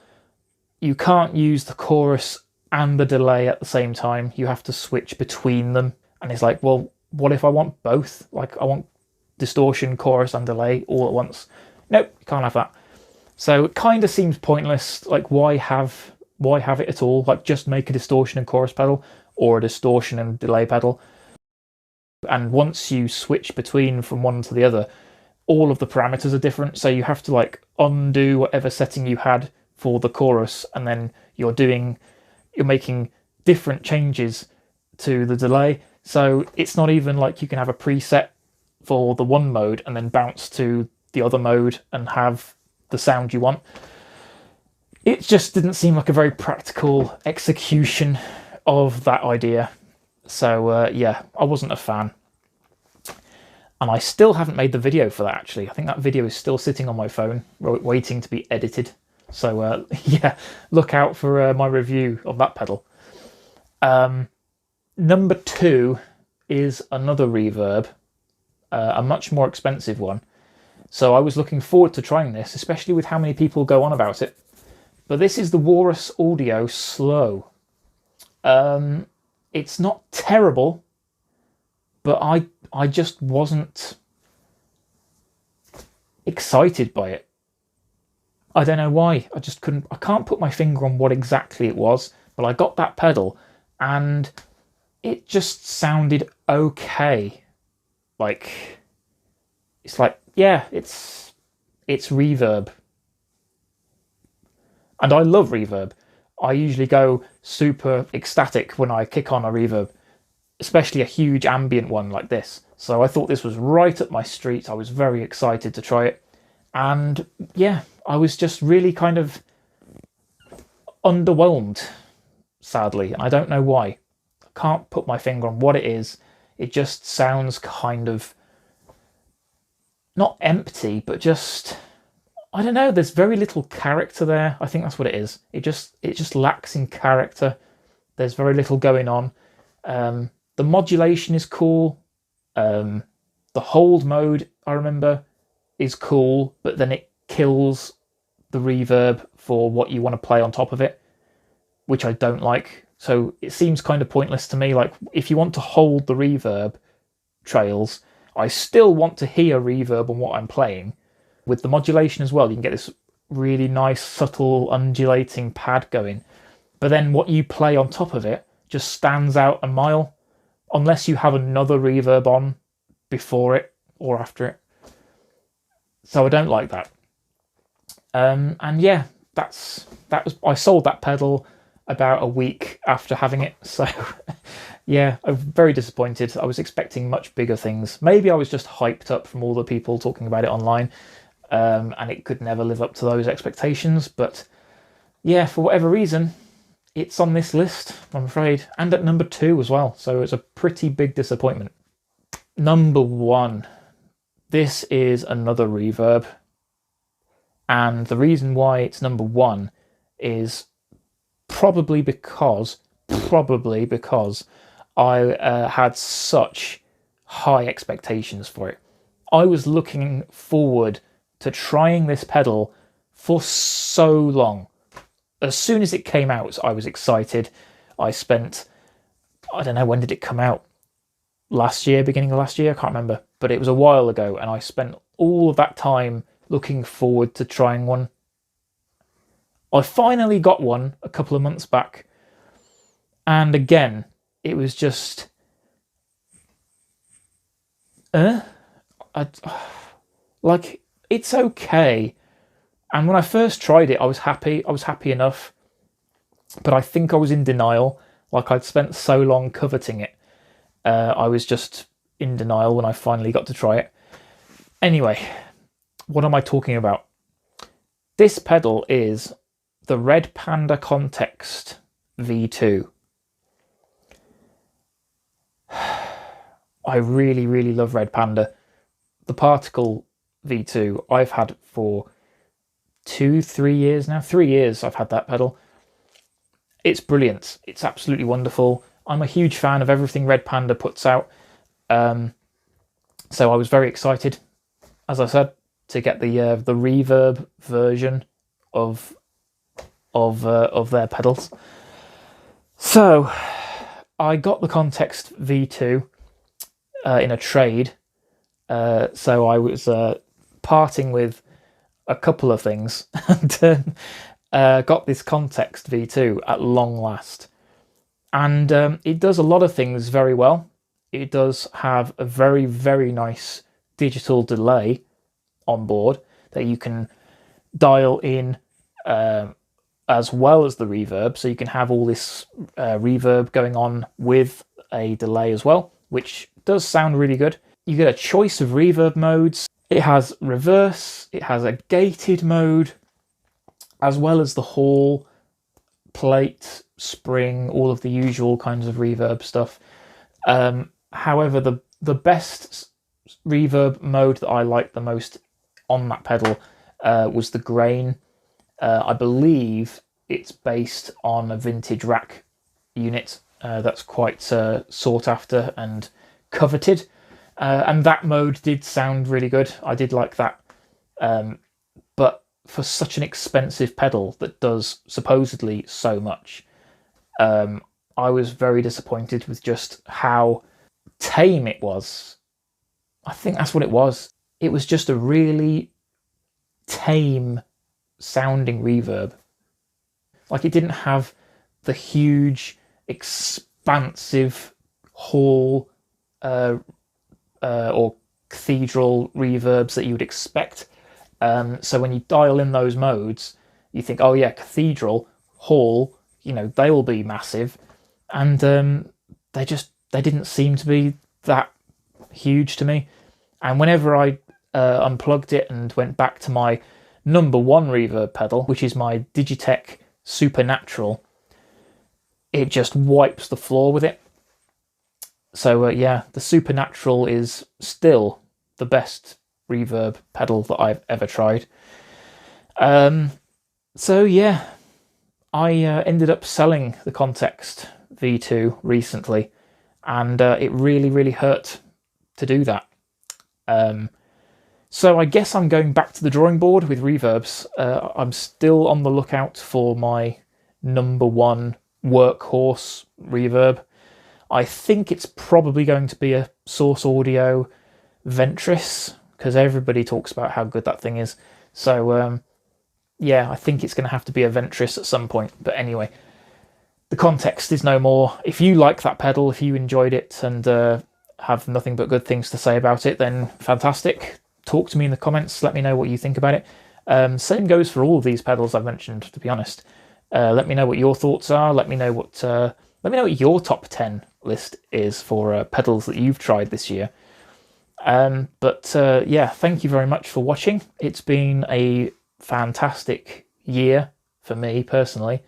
you can't use the chorus and the delay at the same time. You have to switch between them, and it's like, well, what if I want both? Like, I want distortion, chorus, and delay all at once. Nope, you can't have that. So it kind of seems pointless. Like, why have it at all? Like, just make a distortion and chorus pedal, or a distortion and delay pedal. And once you switch between from one to the other, all of the parameters are different. So you have to like undo whatever setting you had for the chorus, and then you're making different changes to the delay. So it's not even like you can have a preset for the one mode and then bounce to the other mode and have the sound you want. It just didn't seem like a very practical execution of that idea. So yeah, I wasn't a fan. And I still haven't made the video for that, actually. I think that video is still sitting on my phone, waiting to be edited. So yeah, look out for my review of that pedal. Number 2 is another reverb, a much more expensive one. So I was looking forward to trying this, especially with how many people go on about it. But this is the Walrus Audio Slow. It's not terrible, but I just wasn't excited by it. I don't know why. I can't put my finger on what exactly it was, but I got that pedal and it just sounded okay. Like, it's like, yeah, it's reverb. And I love reverb. I usually go super ecstatic when I kick on a reverb, especially a huge ambient one like this. So I thought this was right up my street. I was very excited to try it. And yeah, I was just really kind of underwhelmed, sadly. And I don't know why. I can't put my finger on what it is. It just sounds kind of not empty, but just, I don't know, there's very little character there. I think that's what it is. It just lacks in character. There's very little going on. The modulation is cool. The hold mode, I remember, is cool, but then it kills the reverb for what you want to play on top of it, which I don't like. So it seems kind of pointless to me. Like, if you want to hold the reverb trails, I still want to hear reverb on what I'm playing. With the modulation as well, you can get this really nice, subtle, undulating pad going. But then what you play on top of it just stands out a mile, unless you have another reverb on before it or after it. So I don't like that. And yeah, I sold that pedal about a week after having it. So yeah, I'm very disappointed. I was expecting much bigger things. Maybe I was just hyped up from all the people talking about it online, and it could never live up to those expectations. But yeah, for whatever reason, it's on this list, I'm afraid, and at number 2 as well. So it's a pretty big disappointment. Number 1. This is another reverb. And the reason why it's number 1 is probably because I had such high expectations for it. I was looking forward to trying this pedal for so long. As soon as it came out, I was excited. I don't know, when did it come out? Last year, beginning of last year? I can't remember. But it was a while ago, and I spent all of that time looking forward to trying one. I finally got one a couple of months back. And again, it was just... like, it's okay. And when I first tried it, I was happy. I was happy enough. But I think I was in denial. Like, I'd spent so long coveting it. I was just in denial when I finally got to try it. Anyway, what am I talking about? This pedal is the Red Panda Context V2. I really, really love Red Panda. The Particle V2 I've had for 3 years now. 3 years I've had that pedal. It's brilliant. It's absolutely wonderful. I'm a huge fan of everything Red Panda puts out. So I was very excited, as I said, to get the reverb version of their pedals. So I got the Context V2 in a trade. So I was parting with a couple of things and got this Context V2 at long last. And it does a lot of things very well. It does have a very, very nice digital delay on board that you can dial in as well as the reverb. So you can have all this reverb going on with a delay as well, which does sound really good. You get a choice of reverb modes. It has reverse, it has a gated mode, as well as the hall, plate, spring, all of the usual kinds of reverb stuff. However, the best reverb mode that I liked the most on that pedal was the grain. I believe it's based on a vintage rack unit that's quite sought after and coveted. And that mode did sound really good. I did like that. But for such an expensive pedal that does supposedly so much, I was very disappointed with just how tame it was. I think that's what it was. It was just a really tame sounding reverb. Like, it didn't have the huge, expansive hall or cathedral reverbs that you would expect. So when you dial in those modes, you think, oh yeah, cathedral, hall, they will be massive. And they didn't seem to be that huge to me. And whenever I unplugged it and went back to my number one reverb pedal, which is my Digitech Supernatural, it just wipes the floor with it. So yeah, the Supernatural is still the best reverb pedal that I've ever tried. So yeah, I ended up selling the Context V2 recently, and it really, really hurt to do that. So I guess I'm going back to the drawing board with reverbs. I'm still on the lookout for my number one workhorse reverb. I think it's probably going to be a Source Audio Ventris, because everybody talks about how good that thing is. So yeah, I think it's going to have to be a Ventris at some point. But anyway, the Context is no more. If you like that pedal, if you enjoyed it and have nothing but good things to say about it, then fantastic. Talk to me in the comments. Let me know what you think about it. Same goes for all of these pedals I've mentioned, to be honest. Let me know what your thoughts are. Let me know what your top 10 list is for pedals that you've tried this year. But yeah, thank you very much for watching. It's been a fantastic year for me personally,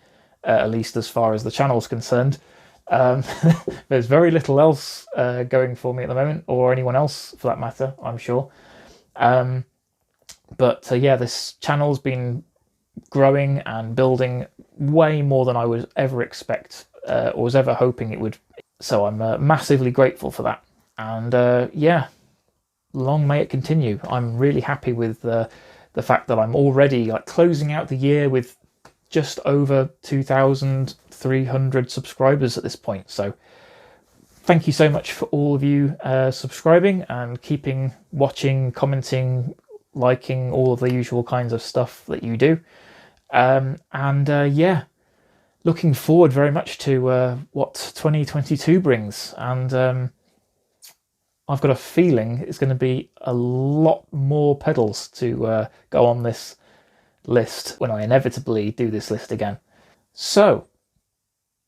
at least as far as the channel's concerned. There's very little else going for me at the moment, or anyone else for that matter, I'm sure. But yeah, this channel's been growing and building way more than I would ever expect or was ever hoping it would. So I'm massively grateful for that. And yeah, long may it continue. I'm really happy with the fact that I'm already closing out the year with just over 2,300 subscribers at this point. So thank you so much for all of you subscribing and keeping watching, commenting, liking, all of the usual kinds of stuff that you do. Yeah, looking forward very much to what 2022 brings. And I've got a feeling it's going to be a lot more pedals to go on this list when I inevitably do this list again. So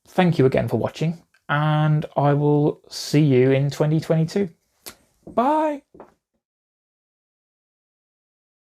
thank you again for watching, and I will see you in 2022. Bye!